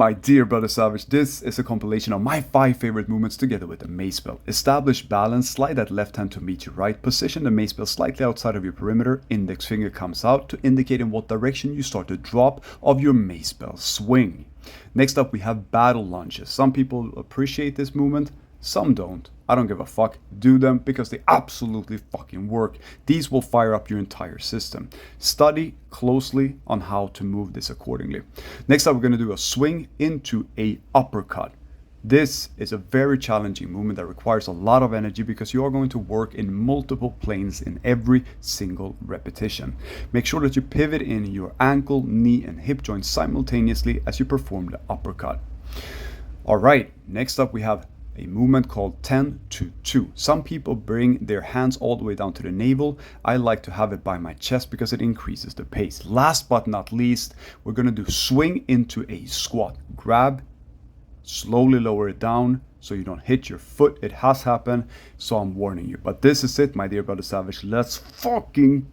My dear brother Savage, this is a compilation of my 5 favorite movements together with the Macebell. Establish balance, slide that left hand to meet your right, position the Macebell slightly outside of your perimeter, index finger comes out to indicate in what direction you start the drop of your Macebell swing. Next up we have battle lunges. Some people appreciate this movement, some don't. I don't give a fuck. Do them because they absolutely fucking work. These will fire up your entire system. Study closely on how to move this accordingly. Next up, we're going to do a swing into a uppercut. This is a very challenging movement that requires a lot of energy because you are going to work in multiple planes in every single repetition. Make sure that you pivot in your ankle, knee, and hip joints simultaneously as you perform the uppercut. All right, next up we have a movement called 10 to 2. Some people bring their hands all the way down to the navel. I like to have it by my chest because it increases the pace. Last but not least, we're going to do swing into a squat. Grab, slowly lower it down so you don't hit your foot. It has happened, so I'm warning you. But this is it, my dear brother Savage. Let's fucking